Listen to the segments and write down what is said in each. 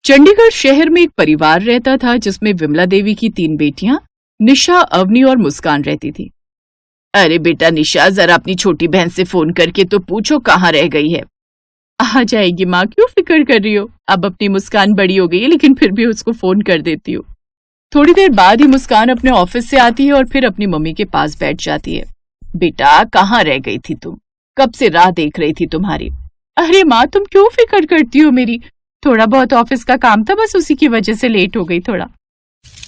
चंडीगढ़ शहर में एक परिवार रहता था जिसमें विमला देवी की 3 बेटियां निशा, अवनी और मुस्कान रहती थी। अरे बेटा निशा, जरा अपनी छोटी बहन से फोन करके तो पूछो कहाँ रह गई है। आ जाएगी माँ, क्यों फिक्र कर रही हो। अब अपनी मुस्कान बड़ी हो गई है लेकिन फिर भी उसको फोन कर देती हूँ। थोड़ी देर बाद ही मुस्कान अपने ऑफिस से आती है और फिर अपनी मम्मी के पास बैठ जाती है। बेटा कहाँ रह गई थी तुम, कब से राह देख रही थी तुम्हारी। अरे माँ, तुम क्यों फिक्र करती हो मेरी, थोड़ा बहुत ऑफिस का काम था, बस उसी की वजह से लेट हो गई थोड़ा।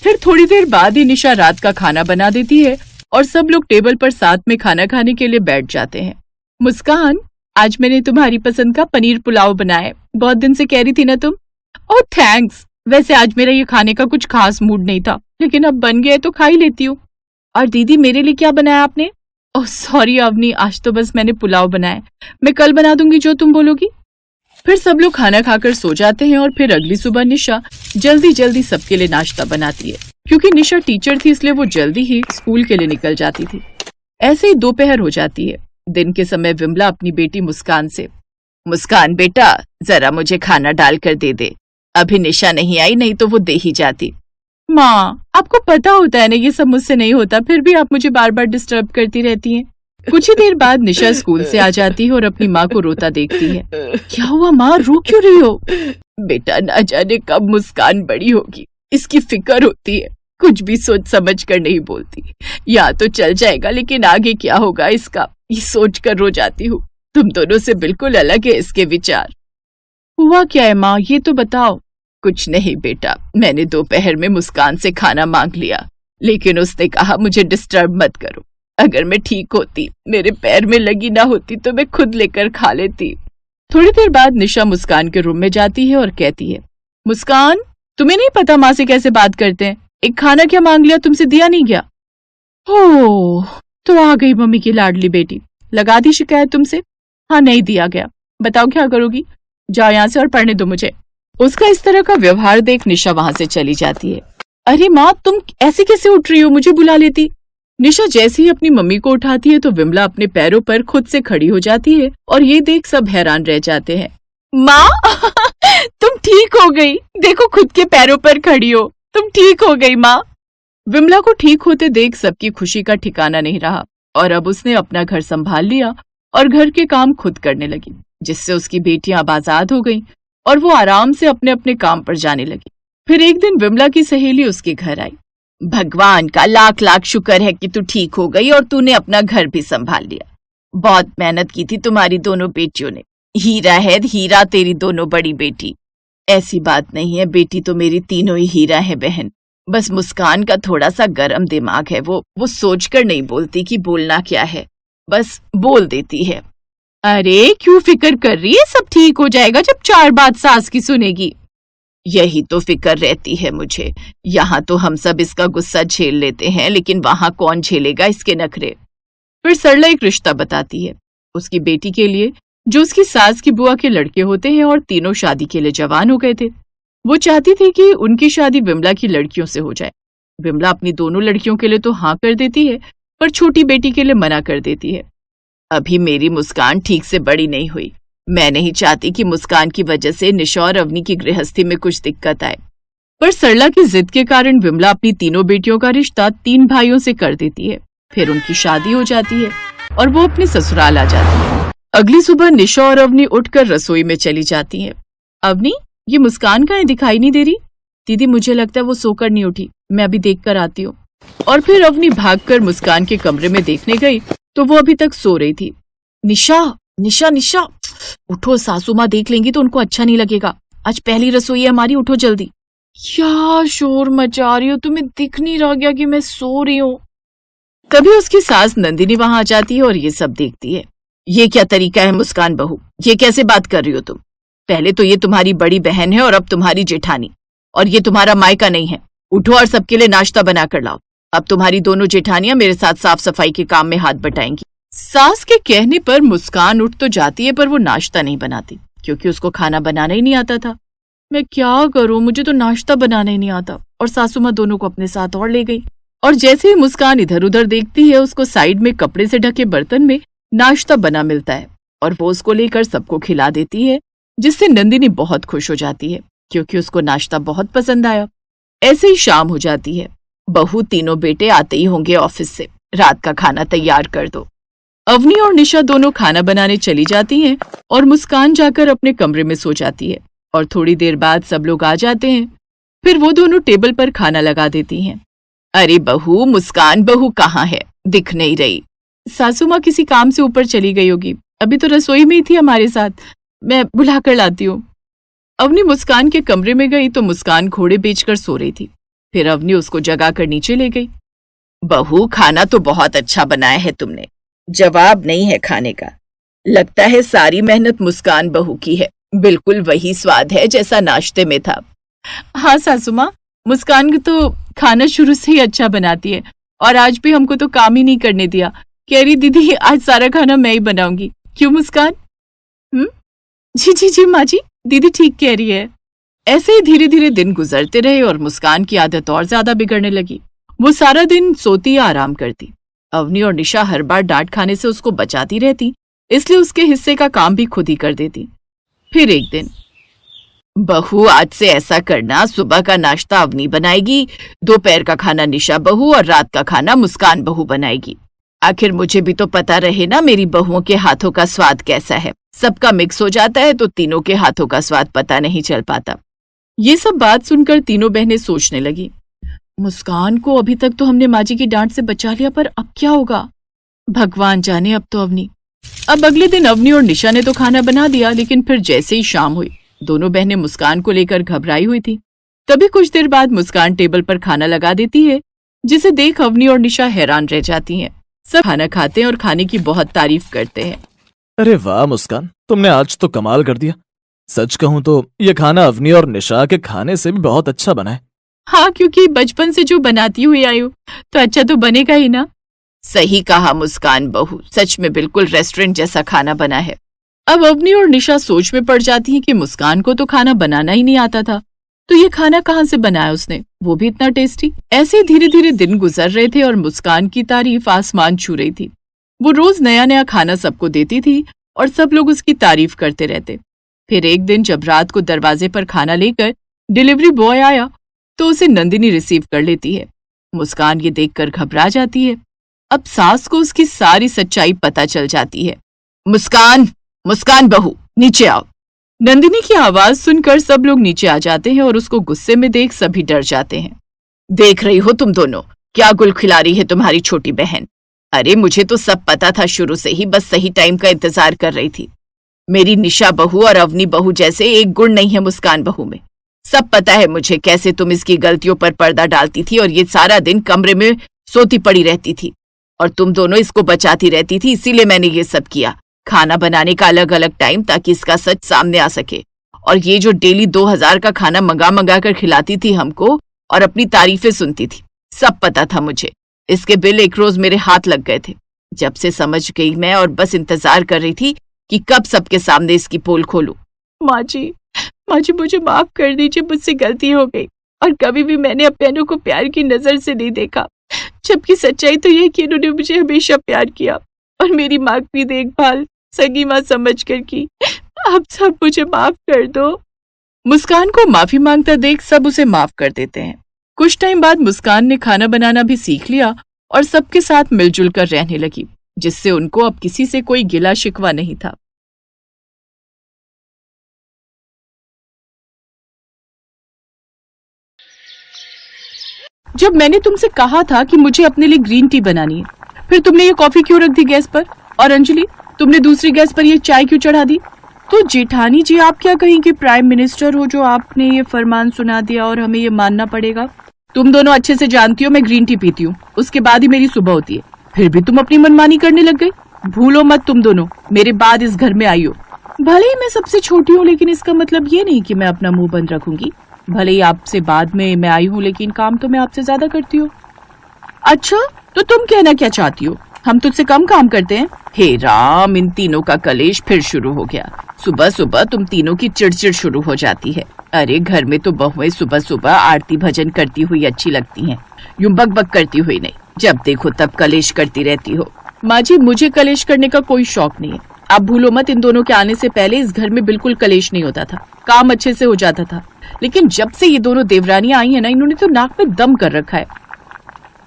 फिर थोड़ी देर बाद ही निशा रात का खाना बना देती है और सब लोग टेबल पर साथ में खाना खाने के लिए बैठ जाते हैं। मुस्कान, आज मैंने तुम्हारी पसंद का पनीर पुलाव बनाया है, बहुत दिन से कह रही थी ना तुम। ओह थैंक्स, वैसे आज मेरा ये खाने का कुछ खास मूड नहीं था, लेकिन अब बन गया तो खा ही लेती हूँ। और दीदी मेरे लिए क्या बनाया आपने। ओह सॉरी अवनी, आज तो बस मैंने पुलाव बनाया, मैं कल बना दूंगी जो तुम बोलोगी। फिर सब लोग खाना खाकर सो जाते हैं और फिर अगली सुबह निशा जल्दी जल्दी सबके लिए नाश्ता बनाती है। क्योंकि निशा टीचर थी इसलिए वो जल्दी ही स्कूल के लिए निकल जाती थी। ऐसे ही दोपहर हो जाती है। दिन के समय विमला अपनी बेटी मुस्कान से, मुस्कान बेटा जरा मुझे खाना डाल कर दे दे, अभी निशा नहीं आई, नहीं तो वो दे ही जाती। माँ, आपको पता होता है ना ये सब मुझसे नहीं होता, फिर भी आप मुझे बार बार डिस्टर्ब करती रहती हैं। कुछ ही देर बाद निशा स्कूल से आ जाती है और अपनी माँ को रोता देखती है। क्या हुआ माँ, रो क्यों रही हो। बेटा ना जाने कब मुस्कान बड़ी होगी, इसकी फिक्र होती है, कुछ भी सोच समझ कर नहीं बोलती। यहाँ तो चल जाएगा लेकिन आगे क्या होगा इसका, ये सोच कर रो जाती हूँ। तुम दोनों से बिल्कुल अलग है इसके विचार। हुआ क्या है माँ, ये तो बताओ। कुछ नहीं बेटा, मैंने दोपहर में मुस्कान से खाना मांग लिया, लेकिन उसने कहा मुझे डिस्टर्ब मत करो, अगर मैं ठीक होती, मेरे पैर में लगी ना होती तो मैं खुद लेकर खा लेती। थोड़ी देर बाद निशा मुस्कान के रूम में जाती है और कहती है, मुस्कान तुम्हें नहीं पता माँ से कैसे बात करते हैं, एक खाना क्या मांग लिया, तुमसे दिया नहीं गया। हो तो आ गई मम्मी की लाडली बेटी, लगा दी शिकायत तुमसे। हाँ नहीं दिया गया, बताओ क्या करोगी, जाओ यहाँ से और पढ़ने दो मुझे। उसका इस तरह का व्यवहार देख निशा वहां से चली जाती है। अरे माँ, तुम ऐसे कैसे उठ रही हो, मुझे बुला लेती। निशा जैसे ही अपनी मम्मी को उठाती है तो विमला अपने पैरों पर खुद से खड़ी हो जाती है और ये देख सब हैरान रह जाते हैं। माँ तुम ठीक हो गई, देखो खुद के पैरों पर खड़ी हो, तुम ठीक हो गई माँ। विमला को ठीक होते देख सबकी खुशी का ठिकाना नहीं रहा और अब उसने अपना घर संभाल लिया और घर के काम खुद करने लगी, जिससे उसकी बेटियां अब आजाद हो गईं और वो आराम से अपने अपने काम पर जाने लगी। फिर एक दिन विमला की सहेली उसके घर आई। भगवान का लाख लाख शुक्र है कि तू ठीक हो गई और तूने अपना घर भी संभाल लिया, बहुत मेहनत की थी तुम्हारी दोनों बेटियों ने, हीरा है हीरा तेरी दोनों बड़ी बेटी। ऐसी बात नहीं है बेटी, तो मेरी तीनों ही हीरा है बहन, बस मुस्कान का थोड़ा सा गरम दिमाग है, वो सोचकर नहीं बोलती कि बोलना क्या है, बस बोल देती है। अरे क्यों फिक्र कर रही है, सब ठीक हो जाएगा जब 4 बात सास की सुनेगी। यही तो फिक्र रहती है मुझे, यहाँ तो हम सब इसका गुस्सा झेल लेते हैं लेकिन वहां कौन झेलेगा इसके नखरे। फिर सरला एक रिश्ता बताती है उसकी बेटी के लिए, जो उसकी सास की बुआ के लड़के होते हैं और तीनों शादी के लिए जवान हो गए थे। वो चाहती थी कि उनकी शादी विमला की लड़कियों से हो जाए। विमला अपनी दोनों लड़कियों के लिए तो हाँ कर देती है पर छोटी बेटी के लिए मना कर देती है। अभी मेरी मुस्कान ठीक से बड़ी नहीं हुई, मैं नहीं चाहती कि मुस्कान की वजह से निशा और अवनी की गृहस्थी में कुछ दिक्कत आए। पर सरला की जिद के कारण विमला अपनी तीनों बेटियों का रिश्ता 3 भाइयों से कर देती है। फिर उनकी शादी हो जाती है और वो अपने ससुराल आ जाती है। अगली सुबह निशा और अवनी उठकर रसोई में चली जाती हैं। अवनी, ये मुस्कान कहाँ है, दिखाई नहीं दे रही। दीदी मुझे लगता है वो सोकर नहीं उठी, मैं अभी देख कर आती हूँ। और फिर अवनी भागकर मुस्कान के कमरे में देखने गई तो वो अभी तक सो रही थी। निशा निशा निशा उठो, सासू माँ देख लेंगी तो उनको अच्छा नहीं लगेगा, आज पहली रसोई है हमारी, उठो जल्दी। क्या शोर मचा रही हो, तुम्हें दिख नहीं रहा गया कि मैं सो रही हूँ। तभी उसकी सास नंदिनी वहां आ जाती है और ये सब देखती है। ये क्या तरीका है मुस्कान बहू, ये कैसे बात कर रही हो तुम, पहले तो ये तुम्हारी बड़ी बहन है और अब तुम्हारी जेठानी, और ये तुम्हारा मायका नहीं है। उठो और सबके लिए नाश्ता बना कर लाओ, अब तुम्हारी दोनों जेठानियां मेरे साथ साफ सफाई के काम में हाथ बटाएंगी। सास के कहने पर मुस्कान उठ तो जाती है पर वो नाश्ता नहीं बनाती क्योंकि उसको खाना बनाना ही नहीं आता था। मैं क्या करूं, मुझे तो नाश्ता बनाना ही नहीं आता। और सासू माँ दोनों को अपने साथ और ले गई और जैसे ही मुस्कान इधर उधर देखती है उसको साइड में कपड़े से ढके बर्तन में नाश्ता बना मिलता है और वो उसको लेकर सबको खिला देती है, जिससे नंदिनी बहुत खुश हो जाती है क्योंकि उसको नाश्ता बहुत पसंद आया। ऐसे ही शाम हो जाती है। बहू तीनों बेटे आते ही होंगे ऑफिस से, रात का खाना तैयार कर दो। अवनी और निशा दोनों खाना बनाने चली जाती हैं और मुस्कान जाकर अपने कमरे में सो जाती है। और थोड़ी देर बाद सब लोग आ जाते हैं। फिर वो दोनों टेबल पर खाना लगा देती हैं। अरे बहू, मुस्कान बहू कहाँ है? दिख नहीं रही। सासू माँ किसी काम से ऊपर चली गई होगी, अभी तो रसोई में ही थी हमारे साथ, मैं बुला कर लाती हूँ। अवनी मुस्कान के कमरे में गई तो मुस्कान घोड़े बेचकर सो रही थी। फिर अवनी उसको जगाकर नीचे ले गई। बहू, खाना तो बहुत अच्छा बनाया है तुमने, जवाब नहीं है खाने का। लगता है सारी मेहनत मुस्कान बहू की है, बिल्कुल वही स्वाद है जैसा नाश्ते में था। हाँ सासू माँ, मुस्कान तो खाना शुरू से ही अच्छा बनाती है और आज भी हमको तो काम ही नहीं करने दिया। कह रही दीदी आज सारा खाना मैं ही बनाऊंगी। क्यों मुस्कान? जी जी जी माँ जी, दीदी ठीक कह रही है। ऐसे ही धीरे धीरे दिन गुजरते रहे और मुस्कान की आदत और ज्यादा बिगड़ने लगी। वो सारा दिन सोती या आराम करती। अवनी और निशा हर बार डांट खाने से उसको बचाती रहती, इसलिए उसके हिस्से का काम भी खुद ही कर देती। फिर एक दिन, बहू आज से ऐसा करना, सुबह का नाश्ता अवनी बनाएगी, दोपहर का खाना निशा बहू और रात का खाना मुस्कान बहू बनाएगी। आखिर मुझे भी तो पता रहे ना मेरी बहुओं के हाथों का स्वाद कैसा है। सबका मिक्स हो जाता है तो तीनों के हाथों का स्वाद पता नहीं चल पाता। ये सब बात सुनकर तीनों बहनें सोचने लगी, मुस्कान को अभी तक तो हमने माँ जी की डांट से बचा लिया, पर अब क्या होगा? भगवान जाने। अब तो अवनी। अब अगले दिन अवनी और निशा ने तो खाना बना दिया, लेकिन फिर जैसे ही शाम हुई दोनों बहनें मुस्कान को लेकर घबराई हुई थी। तभी कुछ देर बाद मुस्कान टेबल पर खाना लगा देती है, जिसे देख अवनी और निशा हैरान रह जाती हैं। सब खाना खाते हैं और खाने की बहुत तारीफ करते हैं। अरे वाह मुस्कान, तुमने आज तो कमाल कर दिया। सच कहूं तो ये खाना अवनी और निशा के खाने से भी बहुत अच्छा बना है। हाँ, क्योंकि बचपन से जो बनाती हुई आई हूँ तो अच्छा तो बनेगा ही ना। सही कहा मुस्कान बहू, सच में बिल्कुल रेस्टोरेंट जैसा खाना बना है। अब अवनी और निशा सोच में पड़ जाती है कि मुस्कान को तो खाना बनाना ही नहीं आता था, तो ये खाना कहाँ से बनाया उसने, वो भी इतना टेस्टी। ऐसे धीरे धीरे दिन गुजर रहे थे और मुस्कान की तारीफ आसमान छू रही थी। वो रोज नया नया खाना सबको देती थी और सब लोग उसकी तारीफ करते रहते। फिर एक दिन जब रात को दरवाजे पर खाना लेकर डिलीवरी बॉय आया तो उसे नंदिनी रिसीव कर लेती है। मुस्कान ये देखकर घबरा जाती है। अब सास को उसकी सारी सच्चाई पता चल जाती है। मुस्कान, मुस्कान बहू, नीचे आओ। नंदिनी की आवाज सुनकर सब लोग नीचे आ जाते हैं और उसको गुस्से में देख सभी डर जाते हैं। देख रही हो तुम दोनों, क्या गुल खिला रही है तुम्हारी छोटी बहन। अरे मुझे तो सब पता था शुरू से ही, बस सही टाइम का इंतजार कर रही थी। मेरी निशा बहू और अवनी बहू जैसे एक गुण नहीं है मुस्कान बहू में। सब पता है मुझे कैसे तुम इसकी गलतियों पर पर्दा डालती थी और ये सारा दिन कमरे में सोती पड़ी रहती थी और तुम दोनों इसको बचाती रहती थी, इसीलिए मैंने ये सब किया। खाना बनाने का अलग अलग टाइम ताकि इसका सच सामने आ सके। और ये जो डेली 2000 का खाना मंगा कर खिलाती थी हमको और अपनी तारीफें सुनती थी, सब पता था मुझे। इसके बिल एक रोज मेरे हाथ लग गए थे। जब से समझ गई मैं और बस इंतजार कर रही थी कि कब सबके सामने इसकी पोल खोलूं। माँ जी मुझे माफ कर दीजिए, मुझसे गलती हो गई और कभी भी मैंने अपने बहनों को प्यार की नजर से नहीं देखा, जबकि सच्चाई तो ये कि इन्होंने मुझे हमेशा प्यार किया और मेरी माँ की देखभाल सगी माँ समझ कर की। आप सब मुझे माफ कर दो। मुस्कान को माफी मांगता देख सब उसे माफ कर देते हैं। कुछ टाइम बाद मुस्कान ने खाना बनाना भी सीख लिया और सबके साथ मिलजुल कर रहने लगी, जिससे उनको अब किसी से कोई गिला शिकवा नहीं था। जब मैंने तुमसे कहा था कि मुझे अपने लिए ग्रीन टी बनानी है, फिर तुमने ये कॉफी क्यों रख दी गैस पर? और अंजलि, तुमने दूसरी गैस पर ये चाय क्यों चढ़ा दी? तो जेठानी जी, आप क्या कहेंगे? प्राइम मिनिस्टर हो जो आपने ये फरमान सुना दिया और हमें ये मानना पड़ेगा। तुम दोनों अच्छे से जानती हो मैं ग्रीन टी पीती हूँ, उसके बाद ही मेरी सुबह होती है, फिर भी तुम अपनी मनमानी करने लग गई। भूलो मत तुम दोनों मेरे बाद इस घर में आई हो। भले ही मैं सबसे छोटी हूँ, लेकिन इसका मतलब ये नहीं कि मैं अपना मुंह बंद रखूंगी। भले ही आपसे बाद में मैं आई हूँ, लेकिन काम तो मैं आपसे ज्यादा करती हूँ। अच्छा, तो तुम कहना क्या चाहती हो? हम तुझसे कम काम करते हैं? हे राम, इन तीनों का कलेश फिर शुरू हो गया। सुबह सुबह तुम तीनों की चिड़चिड़ शुरू हो जाती है। अरे घर में तो बहुएं सुबह सुबह आरती भजन करती हुई अच्छी लगती हैं, यूं बकबक करती हुई नहीं। जब देखो तब कलेश करती रहती हो। माँ जी, मुझे कलेश करने का कोई शौक नहीं है। आप भूलो मत, इन दोनों के आने से पहले इस घर में बिल्कुल कलेश नहीं होता था, काम अच्छे से हो जाता था। लेकिन जब से ये दोनों देवरानियां आई हैं ना, इन्होंने तो नाक में दम कर रखा है।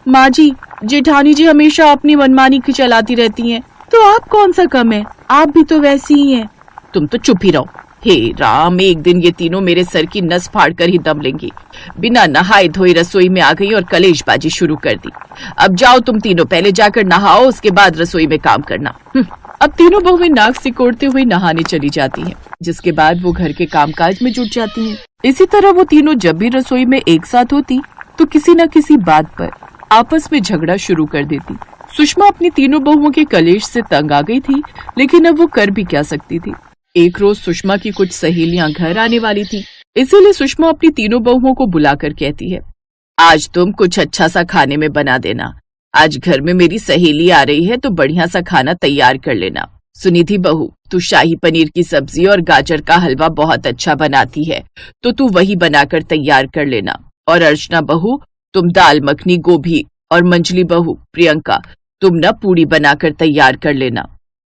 माँ जी, जेठानी जी हमेशा अपनी मनमानी की चलाती रहती हैं, तो आप कौन सा कम है, आप भी तो वैसी ही हैं। तुम तो चुप ही रहो। हे राम, एक दिन ये तीनों मेरे सर की नस फाड़ कर ही दम लेंगी। बिना नहाए धोए रसोई में आ गई और कलेशबाजी शुरू कर दी। अब जाओ तुम तीनों, पहले जाकर नहाओ, उसके बाद रसोई में काम करना। अब तीनों बहुएं नाक सिकोड़ते हुए नहाने चली जाती हैं, जिसके बाद वो घर के कामकाज में जुट जाती हैं। इसी तरह वो तीनों जब भी रसोई में एक साथ होती तो किसी न किसी बात पर आपस में झगड़ा शुरू कर देती। सुषमा अपनी तीनों बहुओं के कलेश से तंग आ गई थी, लेकिन अब वो कर भी क्या सकती थी। एक रोज सुषमा की कुछ सहेलियां घर आने वाली थी, इसीलिए सुषमा अपनी तीनों बहुओं को बुलाकर कहती है, आज तुम कुछ अच्छा सा खाने में बना देना। आज घर में मेरी सहेली आ रही है, तो बढ़िया सा खाना तैयार कर लेना। सुनिधि बहू, तू शाही पनीर की सब्जी और गाजर का हलवा बहुत अच्छा बनाती है, तो तू वही बनाकर तैयार कर लेना। और अर्चना बहू, तुम दाल मखनी, गोभी, और मंजली बहू प्रियंका, तुम न पूड़ी बनाकर तैयार कर लेना।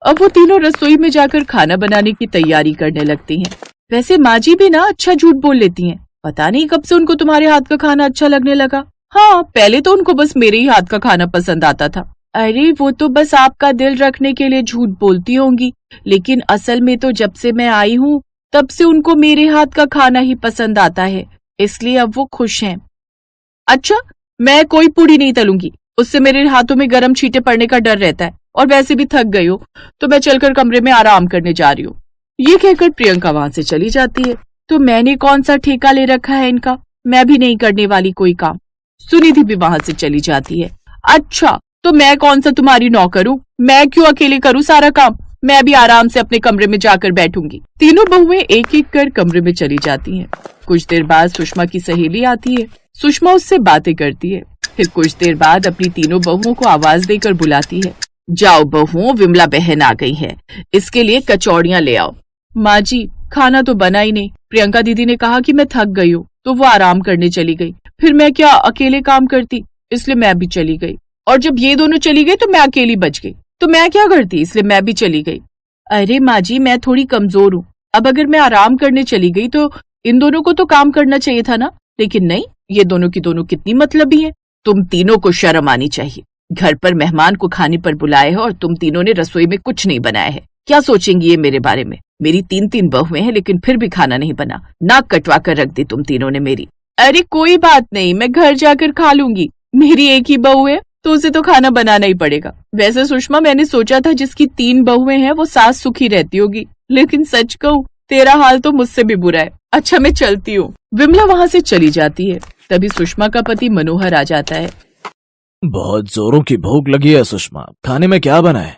अब वो तीनों रसोई में जाकर खाना बनाने की तैयारी करने लगती हैं। वैसे माँ जी भी ना अच्छा झूठ बोल लेती हैं। पता नहीं कब से उनको तुम्हारे हाथ का खाना अच्छा लगने लगा। हाँ, पहले तो उनको बस मेरे ही हाथ का खाना पसंद आता था। अरे वो तो बस आपका दिल रखने के लिए झूठ बोलती होंगी, लेकिन असल में तो जब से मैं आई हूँ तब से उनको मेरे हाथ का खाना ही पसंद आता है, इसलिए अब वो खुश हैं। अच्छा, मैं कोई पूड़ी नहीं तलूंगी, उससे मेरे हाथों में गरम छींटे पड़ने का डर रहता है, और वैसे भी थक गई हो, तो मैं चलकर कमरे में आराम करने जा रही हूँ। ये कहकर प्रियंका वहां से चली जाती है। तो मैंने कौन सा ठेका ले रखा है इनका, मैं भी नहीं करने वाली कोई काम। सुनिधि भी वहां से चली जाती है। अच्छा, तो मैं कौन सा तुम्हारी नौकर हूँ, मैं क्यों अकेले करूँ सारा काम, मैं भी आराम से अपने कमरे में जाकर बैठूंगी। तीनों बहुएं एक एक कर कमरे में चली जाती हैं। कुछ देर बाद सुषमा की सहेली आती है। सुषमा उससे बातें करती है। फिर कुछ देर बाद अपनी तीनों बहुओं को आवाज देकर बुलाती है, जाओ बहुओं, विमला बहन आ गई है, इसके लिए कचौड़ियां ले आओ। माँ जी, खाना तो बना ही नहीं, प्रियंका दीदी ने कहा कि मैं थक गई हूँ, तो वो आराम करने चली गई। फिर मैं क्या अकेले काम करती, इसलिए मैं भी चली गई। और जब ये दोनों चली गई तो मैं अकेली बच गई, तो मैं क्या करती, इसलिए मैं भी चली गई। अरे माँ जी, मैं थोड़ी कमजोर हूँ, अब अगर मैं आराम करने चली गई तो इन दोनों को तो काम करना चाहिए था ना, लेकिन नहीं, ये दोनों की दोनों कितनी मतलबी है। तुम तीनों को शर्म आनी चाहिए, घर पर मेहमान को खाने पर बुलाए हो और तुम तीनों ने रसोई में कुछ नहीं बनाया है। क्या सोचेंगी ये मेरे बारे में। मेरी तीन तीन बहुएं हैं, लेकिन फिर भी खाना नहीं बना, नाक कटवा कर रख दी तुम तीनों ने मेरी। अरे कोई बात नहीं, मैं घर जाकर खा लूंगी, मेरी एक ही बहू है तो उसे तो खाना बनाना ही पड़ेगा। वैसे सुषमा, मैंने सोचा था जिसकी तीन बहुएं हैं वो सास सुखी रहती होगी, लेकिन सच कहूँ तेरा हाल तो मुझसे भी बुरा है। अच्छा, मैं चलती हूँ। विमला वहाँ से चली जाती है। तभी सुषमा का पति मनोहर आ जाता है। बहुत जोरों की भूख लगी है सुषमा, खाने में क्या बना है?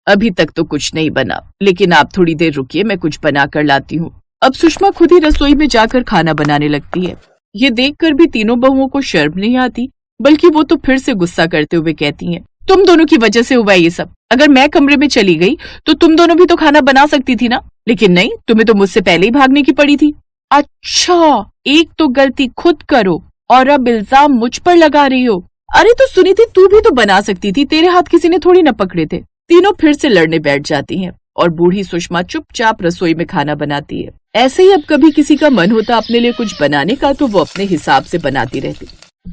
अभी तक तो कुछ नहीं बना, लेकिन आप थोड़ी देर रुकिए, मैं कुछ बना कर लाती हूँ। अब सुषमा खुद ही रसोई में जाकर खाना बनाने लगती है। ये देखकर भी तीनों बहुओं को शर्म नहीं आती, बल्कि वो तो फिर से गुस्सा करते हुए कहती हैं, तुम दोनों की वजह से हुआ ये सब। अगर मैं कमरे में चली गई तो तुम दोनों भी तो खाना बना सकती थी ना, लेकिन नहीं, तुम्हें तो मुझसे पहले ही भागने की पड़ी थी। अच्छा, एक तो गलती खुद करो और अब इल्जाम मुझ पर लगा रही हो। अरे तो सुनिधि, तू भी तो बना सकती थी, तेरे हाथ किसी ने थोड़ी न पकड़े थे। तीनों फिर से लड़ने बैठ जाती हैं और बूढ़ी सुषमा चुपचाप रसोई में खाना बनाती है। ऐसे ही अब कभी किसी का मन होता अपने लिए कुछ बनाने का तो वो अपने हिसाब से बनाती रहती।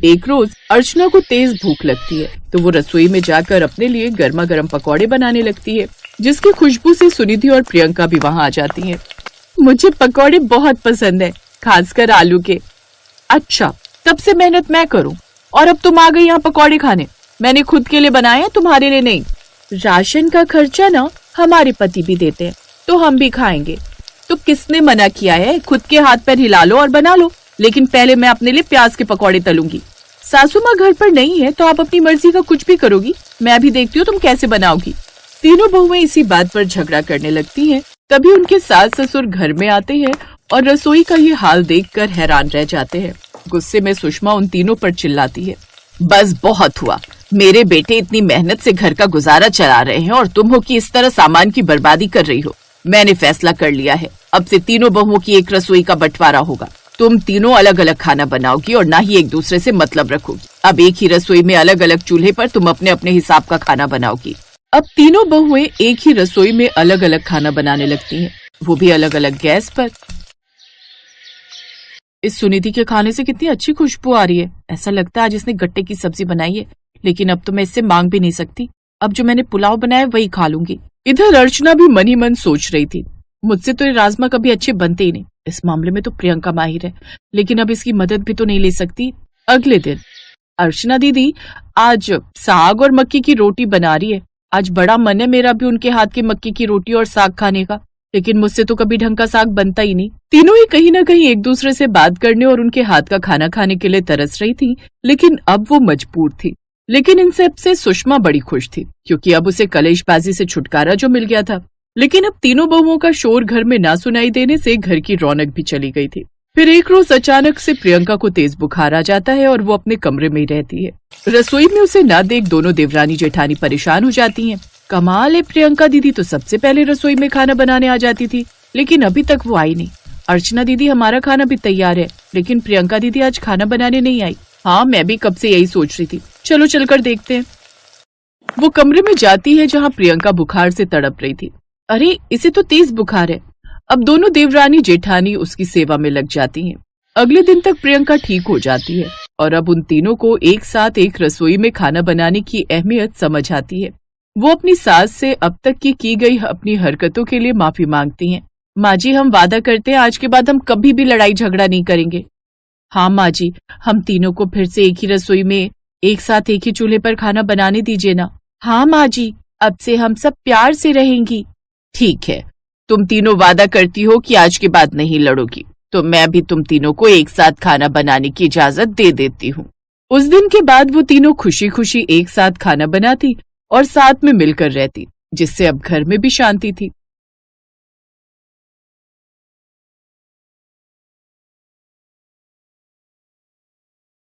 एक रोज अर्चना को तेज भूख लगती है, तो वो रसोई में जाकर अपने लिए गर्मा गर्म पकौड़े बनाने लगती है, जिसकी खुशबू से सुनिधि और प्रियंका भी वहाँ आ जाती हैं। मुझे पकौड़े बहुत पसंद है, खासकर आलू के। अच्छा, तब से मेहनत मैं करूँ और अब तुम आ गई यहाँ पकौड़े खाने। मैंने खुद के लिए बनाए, तुम्हारे लिए नहीं। राशन का खर्चा ना हमारे पति भी देते हैं, तो हम भी खाएंगे। तो किसने मना किया है, खुद के हाथ पैर हिला लो और बना लो, लेकिन पहले मैं अपने लिए प्याज के पकौड़े तलूंगी। सासू माँ घर पर नहीं है तो आप अपनी मर्जी का कुछ भी करोगी, मैं भी देखती हूँ तुम कैसे बनाओगी। तीनों बहुएं इसी बात पर झगड़ा करने लगती हैं। तभी उनके सास ससुर घर में आते हैं और रसोई का ये हाल देखकर हैरान रह जाते हैं। गुस्से में सुषमा उन तीनों पर चिल्लाती है, बस बहुत हुआ, मेरे बेटे इतनी मेहनत से घर का गुजारा चला रहे हैं और तुम हो कि इस तरह सामान की बर्बादी कर रही हो। मैंने फैसला कर लिया है, अब से तीनों बहुओं की एक रसोई का बंटवारा होगा। तुम तीनों अलग अलग खाना बनाओगी और ना ही एक दूसरे से मतलब रखोगी। अब एक ही रसोई में अलग अलग चूल्हे पर तुम अपने अपने हिसाब का खाना बनाओगी। अब तीनों बहुएं एक ही रसोई में अलग अलग खाना बनाने लगती हैं, वो भी अलग अलग गैस पर। इस सुनिधि के खाने से कितनी अच्छी खुशबू आ रही है। ऐसा लगता है आज इसने गट्टे की सब्जी बनाई है। लेकिन अब तो मैं इससे मांग भी नहीं सकती। अब जो मैंने पुलाव बनाया वही खा लूंगी। इधर अर्चना भी मन ही मन सोच रही थी, मुझसे तो ये राजमा कभी अच्छे बनते ही नहीं। इस मामले में तो प्रियंका माहिर है, लेकिन अब इसकी मदद भी तो नहीं ले सकती। अगले दिन अर्चना दीदी आज साग और मक्की की रोटी बना रही है। आज बड़ा मन है मेरा भी उनके हाथ की मक्की की रोटी और साग खाने का, लेकिन मुझसे तो कभी ढंग का साग बनता ही नहीं। तीनों ही कहीं ना कहीं एक दूसरे से बात करने और उनके हाथ का खाना खाने के लिए तरस रही थी, लेकिन अब वो मजबूर थी। लेकिन इन सब से सुषमा बड़ी खुश थी, क्योंकि अब उसे कलेशबाजी से छुटकारा जो मिल गया था। लेकिन अब तीनों बहुओं का शोर घर में ना सुनाई देने से घर की रौनक भी चली गई थी। फिर एक रोज अचानक से प्रियंका को तेज बुखार आ जाता है और वो अपने कमरे में ही रहती है। रसोई में उसे ना देख दोनों देवरानी जेठानी परेशान हो जाती हैं। कमाल है, प्रियंका दीदी तो सबसे पहले रसोई में खाना बनाने आ जाती थी, लेकिन अभी तक वो आई नहीं। अर्चना दीदी हमारा खाना भी तैयार है, लेकिन प्रियंका दीदी आज खाना बनाने नहीं आई। हाँ, मैं भी कब से यही सोच रही थी, चलो चलकर देखते हैं। वो कमरे में जाती है जहाँ प्रियंका बुखार से तड़प रही थी। अरे, इसे तो तेज बुखार है। अब दोनों देवरानी जेठानी उसकी सेवा में लग जाती हैं। अगले दिन तक प्रियंका ठीक हो जाती है और अब उन तीनों को एक साथ एक रसोई में खाना बनाने की अहमियत समझ आती है। वो अपनी सास से अब तक की गई अपनी हरकतों के लिए माफी मांगती हैं। माँ जी, हम वादा करते हैं आज के बाद हम कभी भी लड़ाई झगड़ा नहीं करेंगे। हाँ माँ जी, हम तीनों को फिर से एक ही रसोई में एक साथ एक ही चूल्हे पर खाना बनाने दीजिए ना। हाँ माँ जी, अब से हम सब प्यार से रहेंगी। ठीक है, तुम तीनों वादा करती हो कि आज के बाद नहीं लड़ोगी, तो मैं भी तुम तीनों को एक साथ खाना बनाने की इजाजत दे देती हूँ। उस दिन के बाद वो तीनों खुशी खुशी एक साथ खाना बनाती और साथ में मिलकर रहती, जिससे अब घर में भी शांति थी।